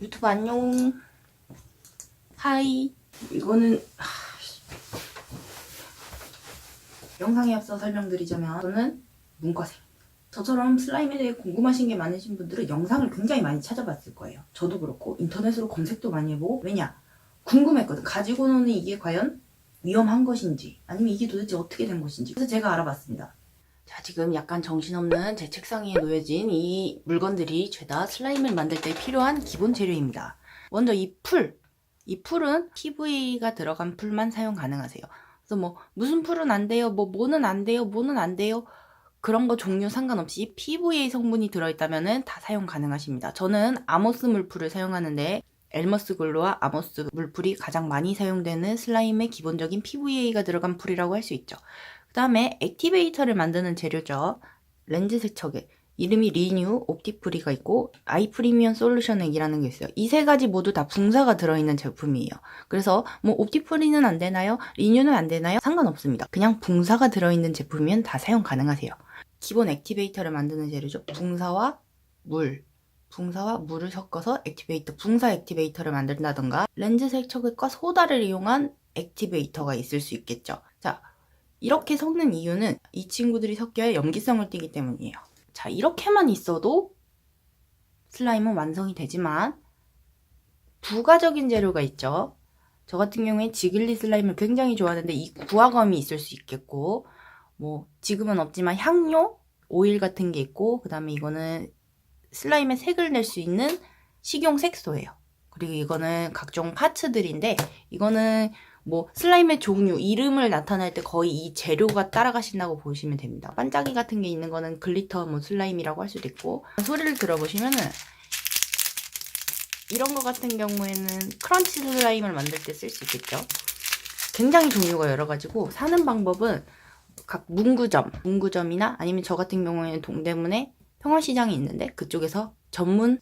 유튜브 안녕. 하이. 이거는 영상에 앞서 설명드리자면 저는 문과생. 저처럼 슬라임에 대해 궁금하신 게 많으신 분들은 영상을 굉장히 많이 찾아봤을 거예요. 저도 그렇고 인터넷으로 검색도 많이 해보고, 왜냐? 궁금했거든. 가지고 노는 이게 과연 위험한 것인지, 아니면 이게 도대체 어떻게 된 것인지. 그래서 제가 알아봤습니다. 자, 지금 약간 정신없는 제 책상 위에 놓여진 이 물건들이 죄다 슬라임을 만들 때 필요한 기본 재료입니다. 먼저 이 풀은 PVA가 들어간 풀만 사용 가능하세요. 그래서 뭐 무슨 풀은 안 돼요, 뭐는 안 돼요, 뭐는 안 돼요, 그런 거 종류 상관없이 PVA 성분이 들어있다면 다 사용 가능하십니다. 저는 아모스 물풀을 사용하는데 엘머스 글루와 아모스 물풀이 가장 많이 사용되는 슬라임의 기본적인 PVA가 들어간 풀이라고 할 수 있죠. 그 다음에 액티베이터를 만드는 재료죠. 렌즈 세척액, 이름이 리뉴, 옵티프리가 있고 아이프리미엄 솔루션 액이라는 게 있어요. 이 세 가지 모두 다 붕사가 들어있는 제품이에요. 그래서 뭐 옵티프리는 안 되나요? 리뉴는 안 되나요? 상관없습니다. 그냥 붕사가 들어있는 제품이면 다 사용 가능하세요. 기본 액티베이터를 만드는 재료죠. 붕사와 물을 섞어서 붕사 액티베이터를 만든다던가, 렌즈 세척액과 소다를 이용한 액티베이터가 있을 수 있겠죠. 자, 이렇게 섞는 이유는 이 친구들이 섞여야 염기성을 띠기 때문이에요. 자, 이렇게만 있어도 슬라임은 완성이 되지만 부가적인 재료가 있죠. 저 같은 경우에 지글리 슬라임을 굉장히 좋아하는데 이 구화검이 있을 수 있겠고, 뭐 지금은 없지만 향료, 오일 같은 게 있고, 그 다음에 이거는 슬라임의 색을 낼 수 있는 식용 색소예요. 그리고 이거는 각종 파츠들인데, 이거는 뭐 슬라임의 종류, 이름을 나타낼 때 거의 이 재료가 따라가신다고 보시면 됩니다. 반짝이 같은 게 있는 거는 글리터 뭐 슬라임이라고 할 수도 있고, 소리를 들어보시면은 이런 거 같은 경우에는 크런치 슬라임을 만들 때 쓸 수 있겠죠. 굉장히 종류가 여러 가지고, 사는 방법은 각 문구점이나 아니면 저 같은 경우에는 동대문에 평화시장이 있는데 그쪽에서 전문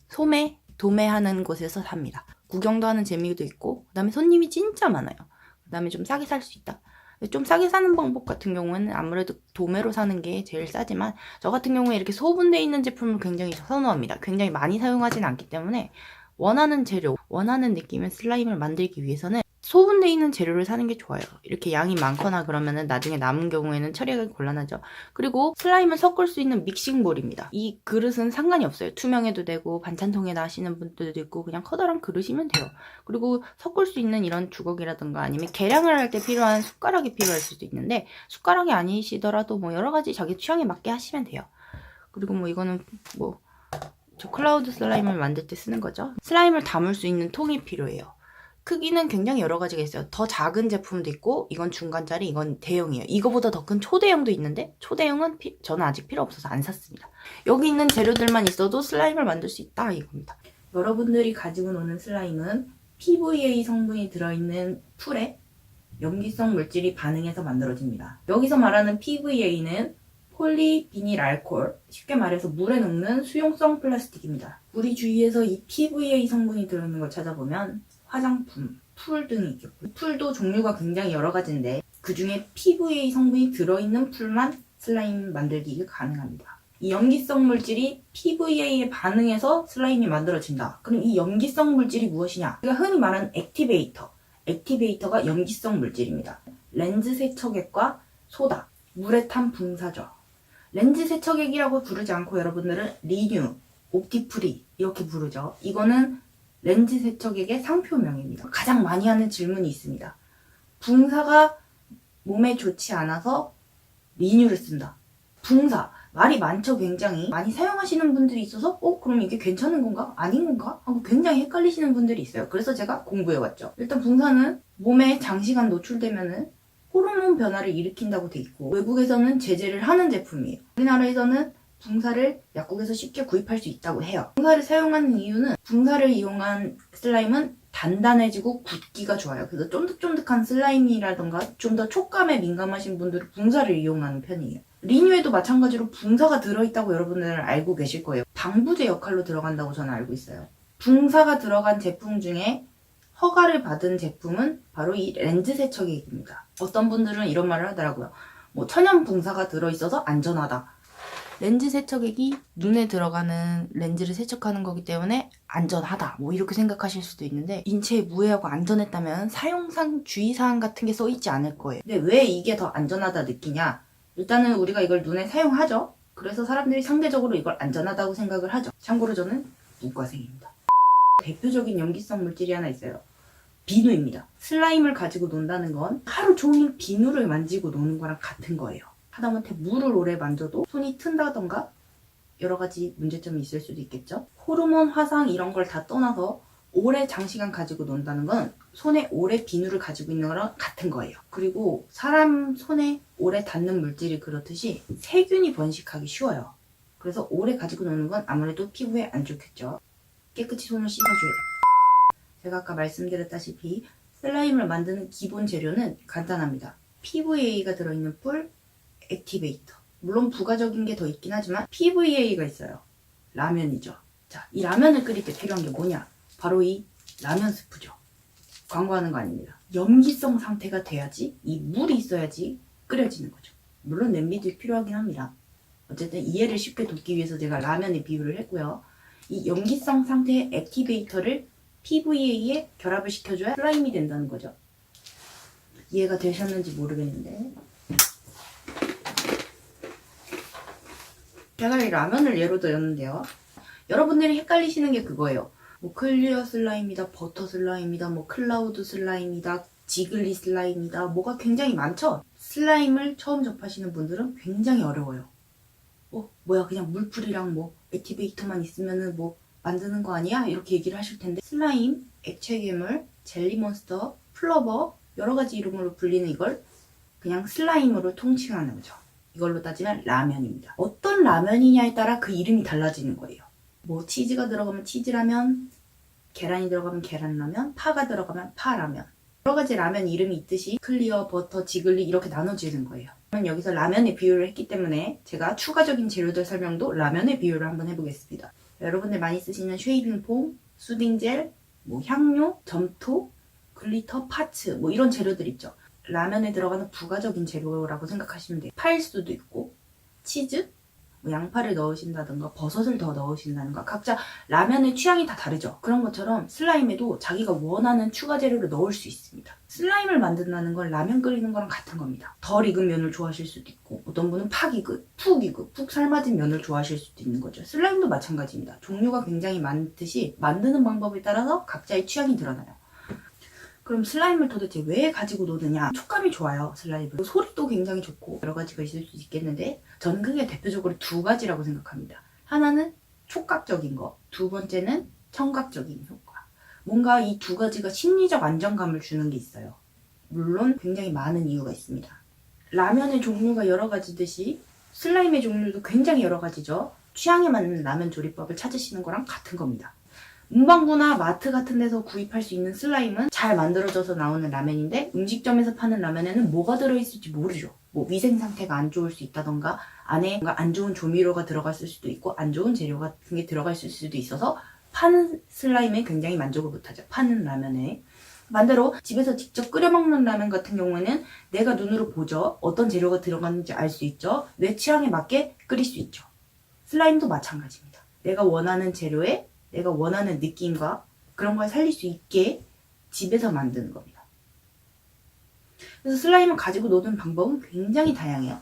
도매하는 곳에서 삽니다. 구경도 하는 재미도 있고, 그 다음에 손님이 진짜 많아요. 그 다음에 좀 싸게 살 수 있다. 좀 싸게 사는 방법 같은 경우는 아무래도 도매로 사는 게 제일 싸지만, 저 같은 경우에 이렇게 소분되어 있는 제품을 굉장히 선호합니다. 굉장히 많이 사용하진 않기 때문에 원하는 재료, 원하는 느낌의 슬라임을 만들기 위해서는 소분되어 있는 재료를 사는 게 좋아요. 이렇게 양이 많거나 그러면은 나중에 남은 경우에는 처리하기 곤란하죠. 그리고 슬라임을 섞을 수 있는 믹싱볼입니다. 이 그릇은 상관이 없어요. 투명해도 되고 반찬통에다 하시는 분들도 있고 그냥 커다란 그릇이면 돼요. 그리고 섞을 수 있는 이런 주걱이라든가 아니면 계량을 할 때 필요한 숟가락이 필요할 수도 있는데, 숟가락이 아니시더라도 뭐 여러 가지 자기 취향에 맞게 하시면 돼요. 그리고 뭐 이거는 뭐 저 클라우드 슬라임을 만들 때 쓰는 거죠. 슬라임을 담을 수 있는 통이 필요해요. 크기는 굉장히 여러 가지가 있어요. 더 작은 제품도 있고, 이건 중간짜리, 이건 대형이에요. 이거보다 더 큰 초대형도 있는데, 초대형은 저는 아직 필요 없어서 안 샀습니다. 여기 있는 재료들만 있어도 슬라임을 만들 수 있다, 이겁니다. 여러분들이 가지고 노는 슬라임은 PVA 성분이 들어있는 풀에 염기성 물질이 반응해서 만들어집니다. 여기서 말하는 PVA는 폴리비닐 알코올, 쉽게 말해서 물에 녹는 수용성 플라스틱입니다. 우리 주위에서 이 PVA 성분이 들어있는 걸 찾아보면 화장품, 풀 등이 있겠고, 풀도 종류가 굉장히 여러 가지인데 그 중에 PVA 성분이 들어있는 풀만 슬라임 만들기가 가능합니다. 이 염기성 물질이 PVA에 반응해서 슬라임이 만들어진다. 그럼 이 염기성 물질이 무엇이냐? 우리가 흔히 말하는 액티베이터가 염기성 물질입니다. 렌즈 세척액과 소다, 물에 탄 붕사죠. 렌즈 세척액이라고 부르지 않고 여러분들은 리뉴, 옵티프리 이렇게 부르죠. 이거는 렌즈 세척액의 상표명입니다. 가장 많이 하는 질문이 있습니다. 붕사가 몸에 좋지 않아서 리뉴를 쓴다. 붕사, 말이 많죠. 굉장히 많이 사용하시는 분들이 있어서 그럼 이게 괜찮은 건가? 아닌 건가? 하고 굉장히 헷갈리시는 분들이 있어요. 그래서 제가 공부해왔죠. 일단 붕사는 몸에 장시간 노출되면은 호르몬 변화를 일으킨다고 돼 있고, 외국에서는 제재를 하는 제품이에요. 우리나라에서는 붕사를 약국에서 쉽게 구입할 수 있다고 해요. 붕사를 사용하는 이유는, 붕사를 이용한 슬라임은 단단해지고 굳기가 좋아요. 그래서 쫀득쫀득한 슬라임이라던가 좀 더 촉감에 민감하신 분들은 붕사를 이용하는 편이에요. 리뉴에도 마찬가지로 붕사가 들어있다고 여러분들은 알고 계실 거예요. 방부제 역할로 들어간다고 저는 알고 있어요. 붕사가 들어간 제품 중에 허가를 받은 제품은 바로 이 렌즈 세척액입니다. 어떤 분들은 이런 말을 하더라고요. 뭐 천연 붕사가 들어있어서 안전하다. 렌즈 세척액이 눈에 들어가는 렌즈를 세척하는 거기 때문에 안전하다 뭐 이렇게 생각하실 수도 있는데 인체에 무해하고 안전했다면 사용상 주의사항 같은 게 써있지 않을 거예요. 근데 왜 이게 더 안전하다 느끼냐? 일단은 우리가 이걸 눈에 사용하죠. 그래서 사람들이 상대적으로 이걸 안전하다고 생각을 하죠. 참고로 저는 문과생입니다. 대표적인 염기성 물질이 하나 있어요. 비누입니다. 슬라임을 가지고 논다는 건 하루 종일 비누를 만지고 노는 거랑 같은 거예요. 하다못해 물을 오래 만져도 손이 튼다던가 여러 가지 문제점이 있을 수도 있겠죠. 호르몬, 화상 이런 걸 다 떠나서 오래 장시간 가지고 논다는 건 손에 오래 비누를 가지고 있는 거랑 같은 거예요. 그리고 사람 손에 오래 닿는 물질이 그렇듯이 세균이 번식하기 쉬워요. 그래서 오래 가지고 노는 건 아무래도 피부에 안 좋겠죠. 깨끗이 손을 씻어줘야 돼요. 제가 아까 말씀드렸다시피 슬라임을 만드는 기본 재료는 간단합니다. PVA가 들어있는 뿔, 액티베이터. 물론 부가적인 게 더 있긴 하지만 PVA가 있어요. 라면이죠. 자, 이 라면을 끓일 때 필요한 게 뭐냐? 바로 이 라면 스프죠. 광고하는 거 아닙니다. 염기성 상태가 돼야지 이 물이 있어야지 끓여지는 거죠. 물론 냄비도 필요하긴 합니다. 어쨌든 이해를 쉽게 돕기 위해서 제가 라면에 비유를 했고요. 이 염기성 상태의 액티베이터를 PVA에 결합을 시켜줘야 슬라임이 된다는 거죠. 이해가 되셨는지 모르겠는데 제가 이 라면을 예로 들었는데요. 여러분들이 헷갈리시는 게 그거예요. 뭐 클리어 슬라임이다, 버터 슬라임이다, 뭐 클라우드 슬라임이다, 지글리 슬라임이다, 뭐가 굉장히 많죠? 슬라임을 처음 접하시는 분들은 굉장히 어려워요. 뭐야 그냥 물풀이랑 뭐 액티베이터만 있으면은 뭐 만드는 거 아니야? 이렇게 얘기를 하실 텐데 슬라임, 액체괴물, 젤리몬스터, 플러버 여러 가지 이름으로 불리는 이걸 그냥 슬라임으로 통칭하는 거죠. 이걸로 따지면 라면입니다. 어떤 라면이냐에 따라 그 이름이 달라지는 거예요. 뭐 치즈가 들어가면 치즈라면, 계란이 들어가면 계란라면, 파가 들어가면 파라면. 여러 가지 라면 이름이 있듯이 클리어, 버터, 지글리 이렇게 나눠지는 거예요. 여기서 라면에 비유를 했기 때문에 제가 추가적인 재료들 설명도 라면에 비유를 한번 해보겠습니다. 여러분들 많이 쓰시는 쉐이빙 폼, 수딩 젤, 뭐 향료, 점토, 글리터, 파츠 뭐 이런 재료들 있죠. 라면에 들어가는 부가적인 재료라고 생각하시면 돼요. 파일 수도 있고 치즈, 뭐 양파를 넣으신다든가 버섯을 더 넣으신다든가 각자 라면의 취향이 다 다르죠. 그런 것처럼 슬라임에도 자기가 원하는 추가 재료를 넣을 수 있습니다. 슬라임을 만든다는 건 라면 끓이는 거랑 같은 겁니다. 덜 익은 면을 좋아하실 수도 있고 어떤 분은 푹 삶아진 면을 좋아하실 수도 있는 거죠. 슬라임도 마찬가지입니다. 종류가 굉장히 많듯이 만드는 방법에 따라서 각자의 취향이 드러나요. 그럼 슬라임을 도대체 왜 가지고 노느냐? 촉감이 좋아요, 슬라임은. 소리도 굉장히 좋고 여러 가지가 있을 수 있겠는데 저는 크게 대표적으로 두 가지라고 생각합니다. 하나는 촉각적인 거, 두 번째는 청각적인 효과. 뭔가 이 두 가지가 심리적 안정감을 주는 게 있어요. 물론 굉장히 많은 이유가 있습니다. 라면의 종류가 여러 가지듯이 슬라임의 종류도 굉장히 여러 가지죠. 취향에 맞는 라면 조리법을 찾으시는 거랑 같은 겁니다. 문방구나 마트 같은 데서 구입할 수 있는 슬라임은 잘 만들어져서 나오는 라면인데 음식점에서 파는 라면에는 뭐가 들어있을지 모르죠. 뭐 위생 상태가 안 좋을 수 있다던가 안에 뭔가 안 좋은 조미료가 들어갔을 수도 있고 안 좋은 재료 같은 게 들어갔을 수도 있어서 파는 슬라임에 굉장히 만족을 못하죠. 파는 라면에. 반대로 집에서 직접 끓여 먹는 라면 같은 경우에는 내가 눈으로 보죠. 어떤 재료가 들어갔는지 알 수 있죠. 내 취향에 맞게 끓일 수 있죠. 슬라임도 마찬가지입니다. 내가 원하는 재료에 내가 원하는 느낌과 그런 걸 살릴 수 있게 집에서 만드는 겁니다. 그래서 슬라임을 가지고 노는 방법은 굉장히 다양해요.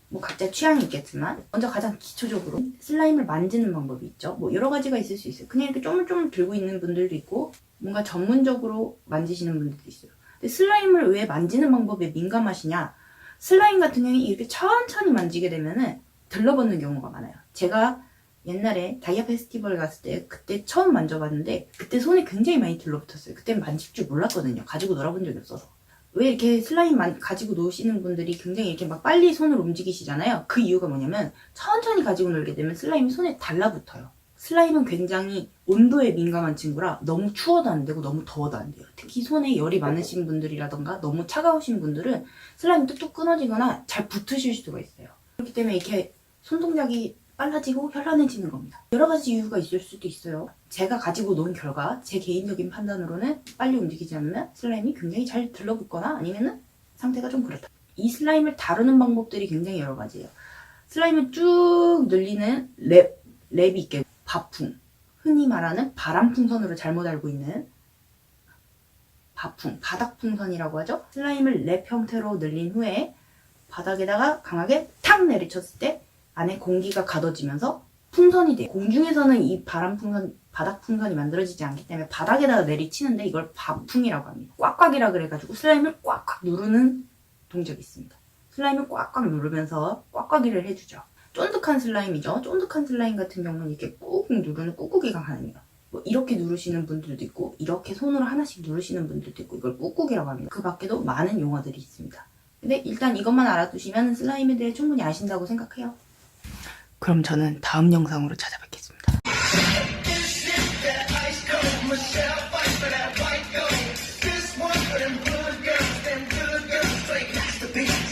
뭐 각자 취향이 있겠지만 먼저 가장 기초적으로 슬라임을 만지는 방법이 있죠. 뭐 여러 가지가 있을 수 있어요. 그냥 이렇게 쪼물쪼물 들고 있는 분들도 있고 뭔가 전문적으로 만지시는 분들도 있어요. 근데 슬라임을 왜 만지는 방법에 민감하시냐? 슬라임 같은 경우에 이렇게 천천히 만지게 되면은 들러붙는 경우가 많아요. 제가 옛날에 다이아 페스티벌 갔을 때 그때 처음 만져봤는데 그때 손에 굉장히 많이 들러붙었어요. 그땐 만질 줄 몰랐거든요. 가지고 놀아본 적이 없어서. 왜 이렇게 슬라임 가지고 노시는 분들이 굉장히 이렇게 막 빨리 손을 움직이시잖아요. 그 이유가 뭐냐면 천천히 가지고 놀게 되면 슬라임이 손에 달라붙어요. 슬라임은 굉장히 온도에 민감한 친구라 너무 추워도 안 되고 너무 더워도 안 돼요. 특히 손에 열이 많으신 분들이라던가 너무 차가우신 분들은 슬라임이 뚝뚝 끊어지거나 잘 붙으실 수가 있어요. 그렇기 때문에 이렇게 손동작이 빨라지고 현란해지는 겁니다. 여러 가지 이유가 있을 수도 있어요. 제가 가지고 논 결과 제 개인적인 판단으로는 빨리 움직이지 않으면 슬라임이 굉장히 잘 들러붙거나 아니면은 상태가 좀 그렇다. 이 슬라임을 다루는 방법들이 굉장히 여러 가지예요. 슬라임을 쭉 늘리는 랩이 있게 바풍, 흔히 말하는 바람풍선으로 잘못 알고 있는 바풍, 바닥풍선이라고 하죠. 슬라임을 랩 형태로 늘린 후에 바닥에다가 강하게 탁 내리쳤을 때 안에 공기가 가둬지면서 풍선이 돼요. 공중에서는 이 바닥풍선이 만들어지지 않기 때문에 바닥에다가 내리치는데 이걸 바풍이라고 합니다. 꽉꽉이라 그래가지고 슬라임을 꽉꽉 누르는 동작이 있습니다. 슬라임을 꽉꽉 누르면서 꽉꽉이를 해주죠. 쫀득한 슬라임이죠. 쫀득한 슬라임 같은 경우는 이렇게 꾹꾹 누르는 꾹꾹이가 가능해요. 뭐 이렇게 누르시는 분들도 있고 이렇게 손으로 하나씩 누르시는 분들도 있고 이걸 꾹꾹이라고 합니다. 그 밖에도 많은 용어들이 있습니다. 근데 일단 이것만 알아두시면 슬라임에 대해 충분히 아신다고 생각해요. 그럼 저는 다음 영상으로 찾아뵙겠습니다.